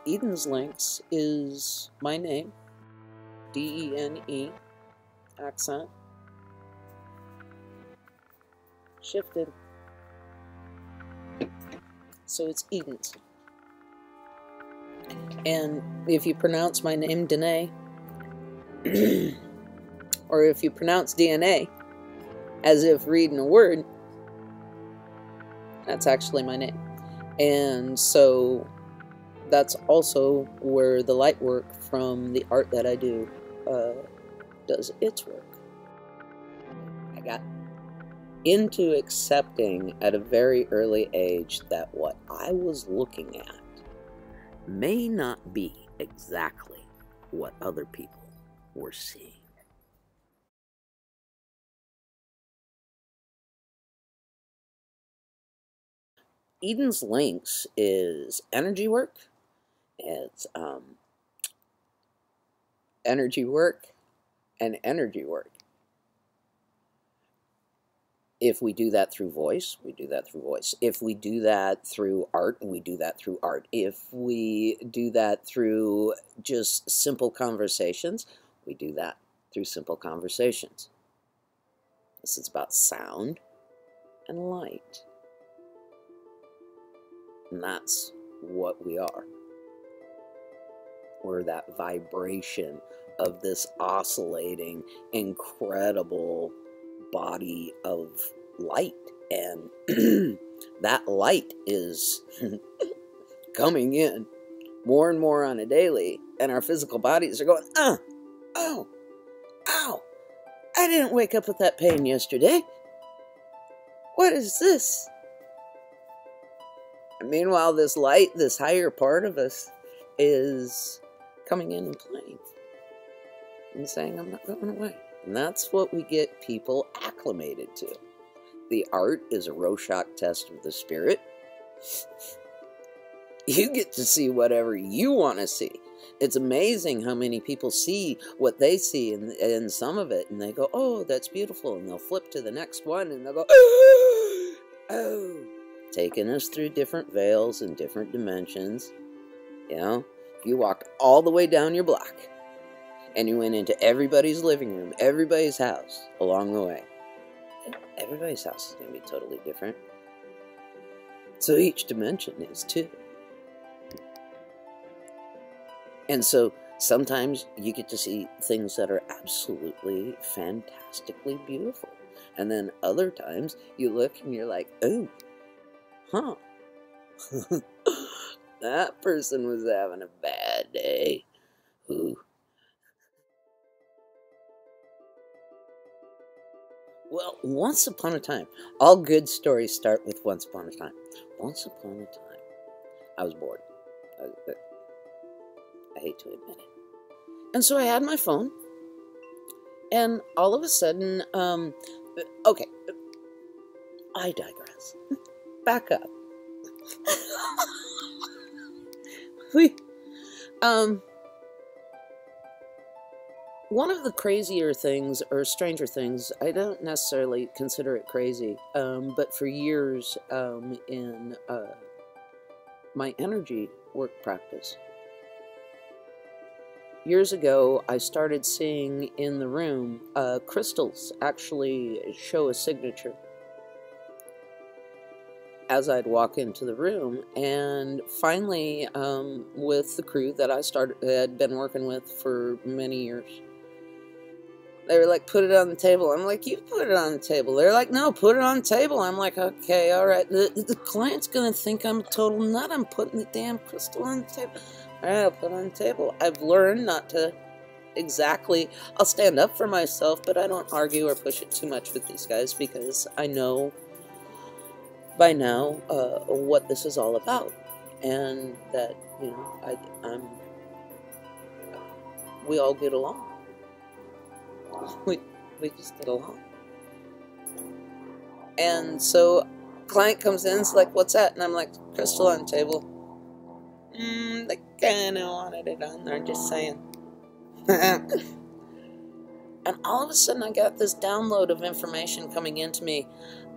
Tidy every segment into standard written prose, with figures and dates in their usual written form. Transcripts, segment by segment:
Eden's Lynx is my name, D-E-N-E, accent, shifted. So it's Eden's. And if you pronounce my name Danae, or if you pronounce DNA as if reading a word, that's actually my name. And so that's also where the light work from the art that I do does its work. I got into accepting at a very early age that what I was looking at may not be exactly what other people were seeing. Eden's Lynx is energy work. It's energy work and energy work. If we do that through voice, we do that through voice. If we do that through art, we do that through art. If we do that through just simple conversations, we do that through simple conversations. This is about sound and light. And that's what we are. We're that vibration of this oscillating, incredible body of light. And that light is coming in more and more on a daily. And our physical bodies are going, oh, ow, I didn't wake up with that pain yesterday. What is this? And meanwhile, this light, this higher part of us, is coming in and playing and saying, I'm not going away. And that's what we get people acclimated to. The art is a Rorschach test of the spirit. You get to see whatever you want to see. It's amazing how many people see what they see in some of it, and they go, oh, that's beautiful. And they'll flip to the next one, and they'll go, oh. Taking us through different veils and different dimensions. You know, if you walked all the way down your block and you went into everybody's living room, everybody's house along the way, everybody's house is going to be totally different. So each dimension is too. And so sometimes you get to see things that are absolutely fantastically beautiful. And then other times you look and you're like, oh, huh. That person was having a bad day. Ooh. Well, once upon a time, all good stories start with once upon a time. Once upon a time, I was bored. I hate to admit it. And so I had my phone, and all of a sudden, okay, I digress. Back up. One of the crazier things, or stranger things, I don't necessarily consider it crazy, but for years in my energy work practice, years ago, I started seeing in the room crystals actually show a signature as I'd walk into the room. And finally, with the crew that I had been working with for many years, they were like, put it on the table. I'm like, you put it on the table. They're like, no, put it on the table. I'm like, okay, all right. The client's going to think I'm a total nut. I'm putting the damn crystal on the table. All right, I'll put it on the table. I've learned not to exactly, I'll stand up for myself, but I don't argue or push it too much with these guys, because I know by now what this is all about. And that, you know, we all get along. We just get along. And so client comes in, it's like, what's that? And I'm like, crystal on the table. They kind of wanted it on there, just saying. And all of a sudden I got this download of information coming into me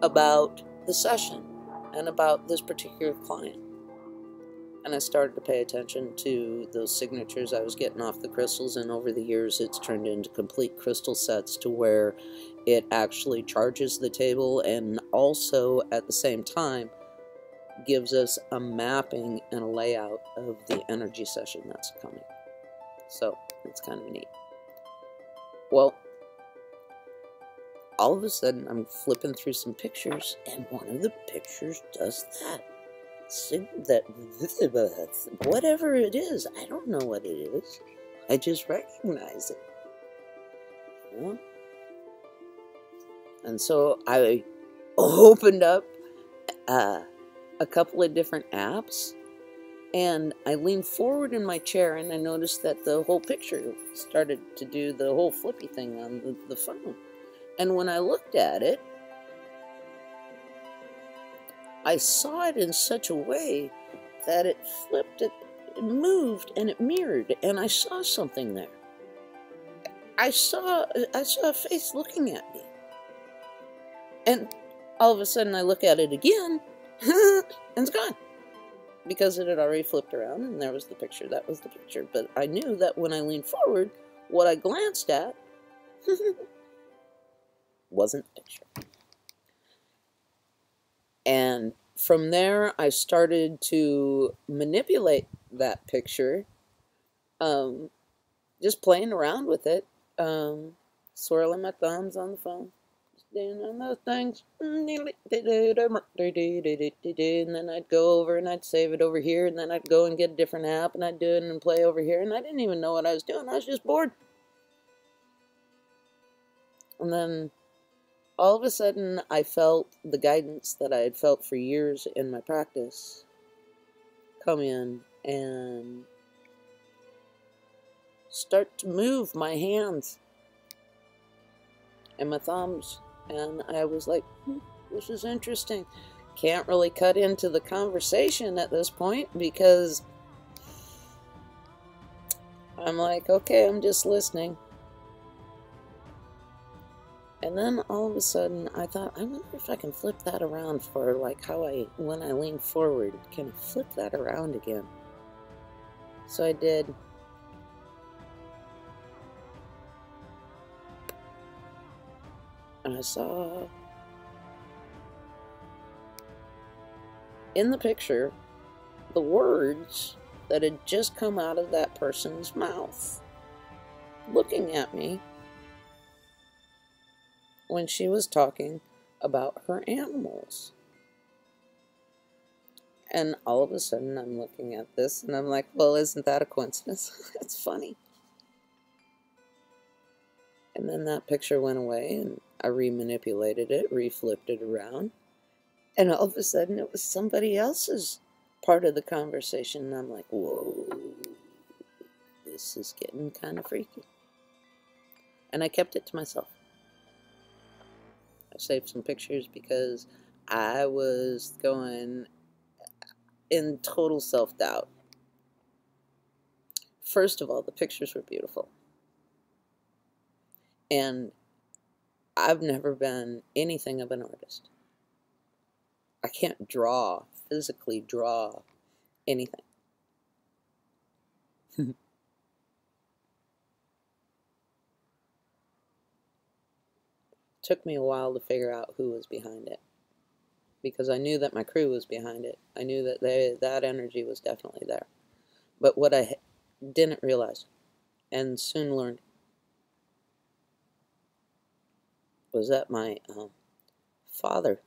about the session and about this particular client. And I started to pay attention to those signatures I was getting off the crystals, and over the years it's turned into complete crystal sets to where it actually charges the table and also at the same time gives us a mapping and a layout of the energy session that's coming. So it's kind of neat. Well, all of a sudden I'm flipping through some pictures, and one of the pictures does that. Whatever it is, I don't know what it is. I just recognize it. You know? And so I opened up a couple of different apps, and I leaned forward in my chair, and I noticed that the whole picture started to do the whole flippy thing on the phone. And when I looked at it, I saw it in such a way that it flipped, it moved, and it mirrored, and I saw something there. I saw a face looking at me. And all of a sudden I look at it again, and it's gone. Because it had already flipped around, and there was the picture. That was the picture. But I knew that when I leaned forward, what I glanced at wasn't the picture. And from there, I started to manipulate that picture, just playing around with it, swirling my thumbs on the phone, doing those things, and then I'd go over and I'd save it over here, and then I'd go and get a different app, and I'd do it and play over here, and I didn't even know what I was doing. I was just bored. And then all of a sudden, I felt the guidance that I had felt for years in my practice come in and start to move my hands and my thumbs. And I was like, this is interesting. Can't really cut into the conversation at this point because I'm like, okay, I'm just listening. And then all of a sudden, I thought, I wonder if I can flip that around for like how when I lean forward, can I flip that around again? So I did. And I saw in the picture the words that had just come out of that person's mouth, looking at me when she was talking about her animals. And all of a sudden I'm looking at this and I'm like, well, isn't that a coincidence? That's funny. And then that picture went away and I remanipulated it, reflipped it around. And all of a sudden it was somebody else's part of the conversation. And I'm like, whoa, this is getting kind of freaky. And I kept it to myself. I saved some pictures because I was going in total self-doubt. First of all, the pictures were beautiful. And I've never been anything of an artist. I can't physically draw anything. Took me a while to figure out who was behind it, because I knew that my crew was behind it. I knew that that energy was definitely there. But what I didn't realize, and soon learned, was that my father,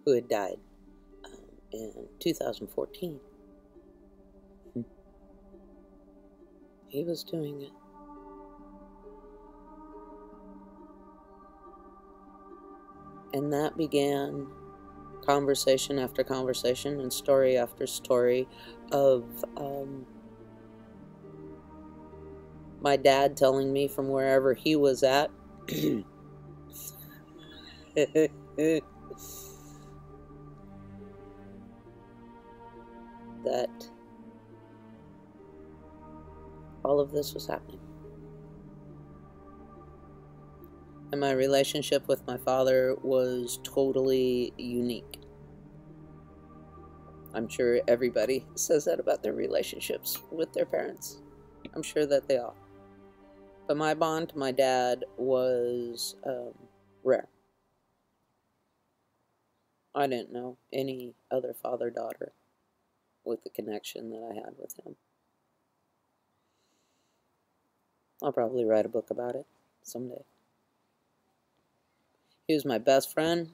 who had died in 2014, he was doing it. And that began conversation after conversation and story after story of my dad telling me from wherever he was at that all of this was happening. And my relationship with my father was totally unique. I'm sure everybody says that about their relationships with their parents. I'm sure that they all. But my bond to my dad was rare. I didn't know any other father-daughter with the connection that I had with him. I'll probably write a book about it someday. He was my best friend.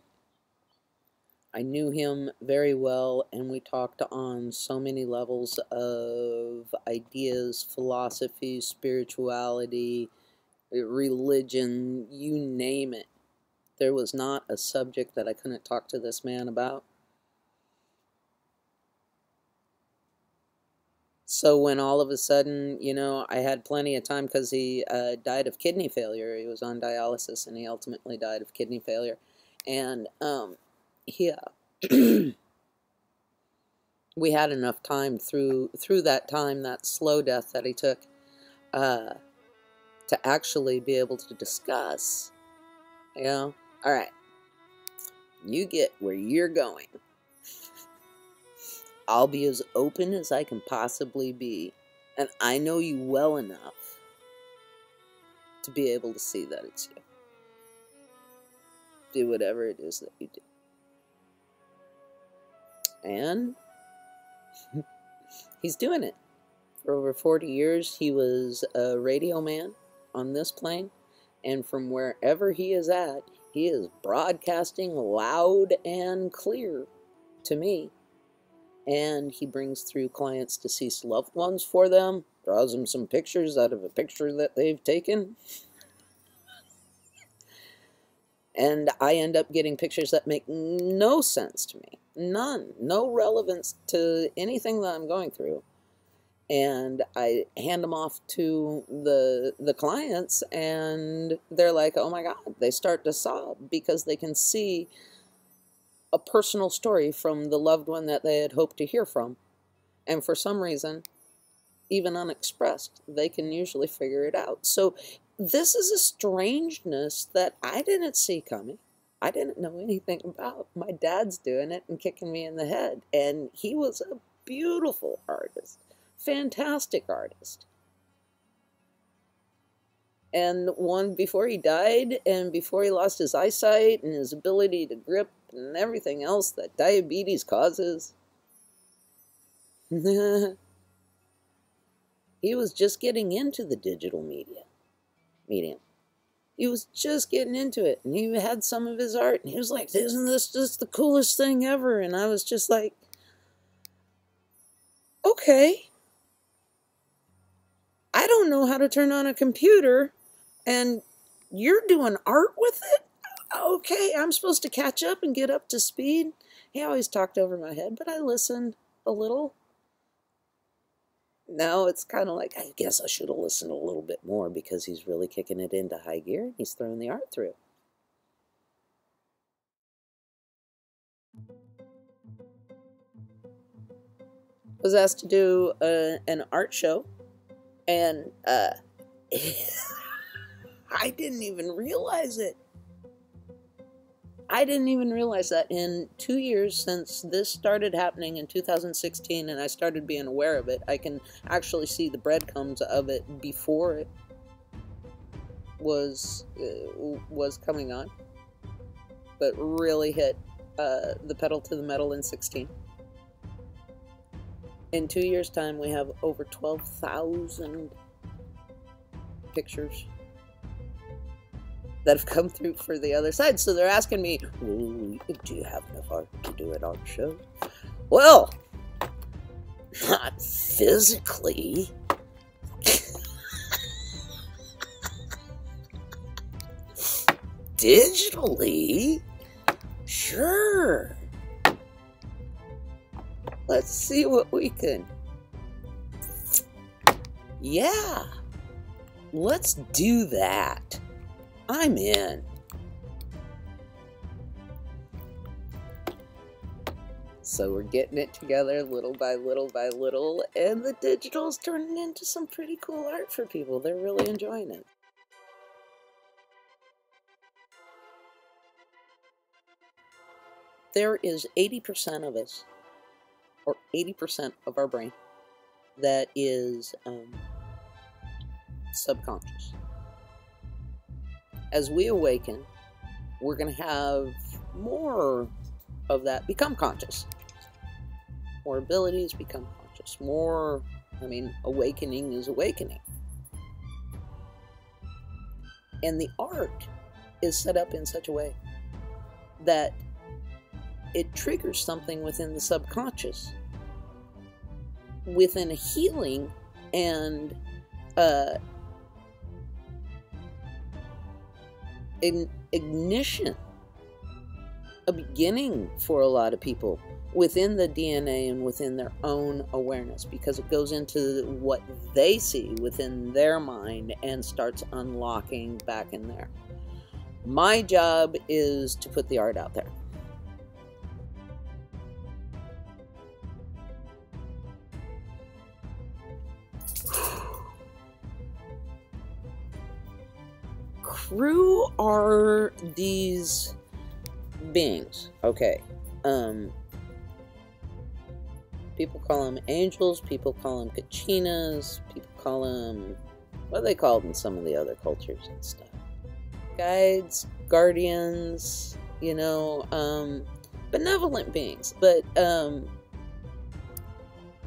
I knew him very well, and we talked on so many levels of ideas, philosophy, spirituality, religion, you name it. There was not a subject that I couldn't talk to this man about. So when all of a sudden, you know, I had plenty of time because he died of kidney failure. He was on dialysis, and he ultimately died of kidney failure. And yeah, we had enough time through that time, that slow death that he took, to actually be able to discuss, you know, all right, you get where you're going. I'll be as open as I can possibly be, and I know you well enough to be able to see that it's you. Do whatever it is that you do. And he's doing it. For over 40 years, he was a radio man on this plane, and from wherever he is at, he is broadcasting loud and clear to me. And he brings through clients deceased loved ones for them, draws them some pictures out of a picture that they've taken. And I end up getting pictures that make no sense to me. None. No relevance to anything that I'm going through. And I hand them off to the clients, and they're like, oh my God. They start to sob because they can see a personal story from the loved one that they had hoped to hear from. And for some reason, even unexpressed, they can usually figure it out. So this is a strangeness that I didn't see coming. I didn't know anything about. My dad's doing it and kicking me in the head. And he was a beautiful artist, fantastic artist. And one before he died and before he lost his eyesight and his ability to grip and everything else that diabetes causes. He was just getting into the digital medium. He was just getting into it, and he had some of his art, and he was like, isn't this just the coolest thing ever? And I was just like, okay, I don't know how to turn on a computer, and you're doing art with it? Okay, I'm supposed to catch up and get up to speed. He always talked over my head, but I listened a little. Now it's kind of like, I guess I should have listened a little bit more because he's really kicking it into high gear and he's throwing the art through. I was asked to do an art show, and I didn't even realize it. I didn't even realize that in 2 years since this started happening in 2016 and I started being aware of it, I can actually see the breadcrumbs of it before it was coming on, but really hit the pedal to the metal in 16. In 2 years' time, we have over 12,000 pictures that have come through for the other side. So they're asking me, well, do you have enough art to do an art show? Well, not physically. Digitally? Sure. Let's see what we can. Yeah. Let's do that. I'm in. So we're getting it together little by little by little, and the digital's turning into some pretty cool art for people. They're really enjoying it. There is 80% of us or 80% of our brain that is subconscious. As we awaken, we're going to have more of that become conscious. More abilities become conscious. More, awakening is awakening. And the art is set up in such a way that it triggers something within the subconscious, within a healing and an ignition, a beginning for a lot of people within the DNA and within their own awareness, because it goes into what they see within their mind and starts unlocking back in there. My job is to put the art out there. Crew are these beings, okay. People call them angels, people call them kachinas, people call them, what are they called in some of the other cultures and stuff? Guides, guardians, benevolent beings, but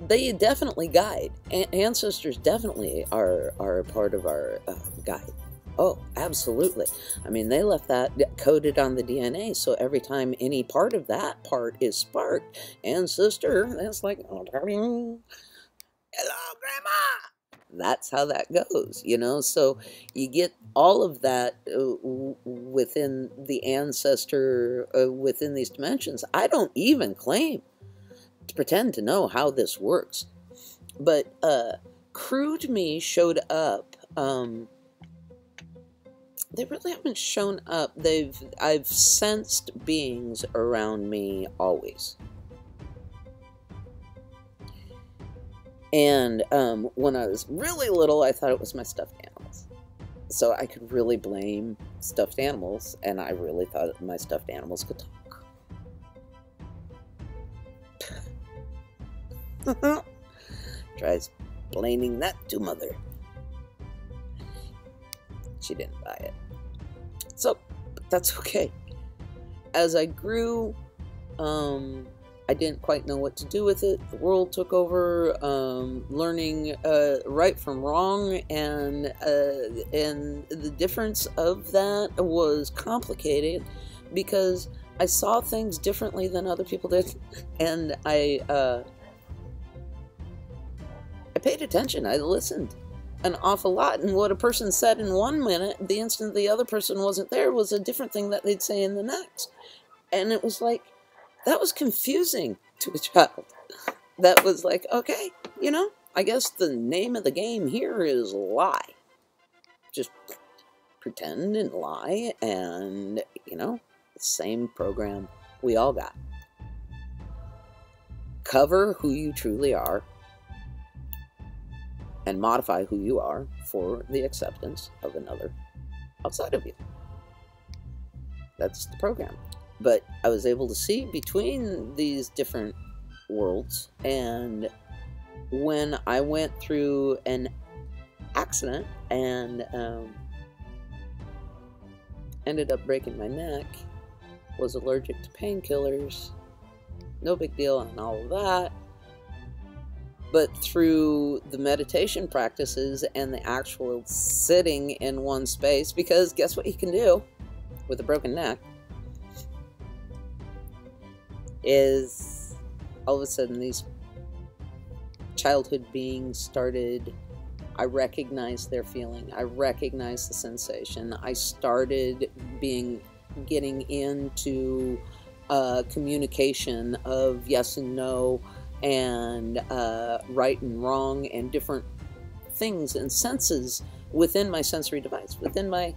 they definitely guide. Ancestors definitely are a part of our guide. Oh, absolutely. They left that coded on the DNA, so every time any part of that part is sparked, ancestor, that's like, oh, hello, Grandma! That's how that goes, So you get all of that within the ancestor, within these dimensions. I don't even claim to pretend to know how this works. But Crew to me showed up. They really haven't shown up. I've sensed beings around me always. And when I was really little, I thought it was my stuffed animals. So I could really blame stuffed animals, and I really thought my stuffed animals could talk. Tries blaming that to Mother. She didn't buy it. So, but that's okay. As I grew, I didn't quite know what to do with it. The world took over, learning right from wrong, and the difference of that was complicated because I saw things differently than other people did, and I paid attention. I listened an awful lot, and what a person said in one minute, the instant the other person wasn't there, was a different thing that they'd say in the next. And it was like, that was confusing to a child. That was like, okay, I guess the name of the game here is lie. Just pretend and lie, and, the same program we all got. Cover who you truly are, and modify who you are for the acceptance of another outside of you. That's the program. But I was able to see between these different worlds, and when I went through an accident and ended up breaking my neck, was allergic to painkillers, no big deal on all of that. But through the meditation practices and the actual sitting in one space, because guess what you can do with a broken neck, is all of a sudden these childhood beings started, I recognized their feeling, I recognized the sensation, I started getting into communication of yes and no, and right and wrong, and different things and senses within my sensory device, within my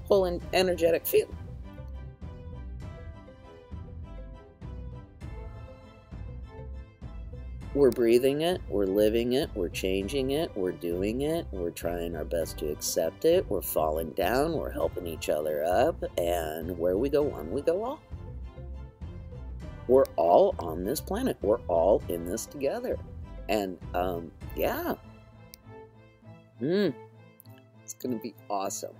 whole energetic field. We're breathing it, we're living it, we're changing it, we're doing it, we're trying our best to accept it, we're falling down, we're helping each other up, and where we go one, we go all. we're all on this planet. We're all in this together. And, yeah. It's going to be awesome.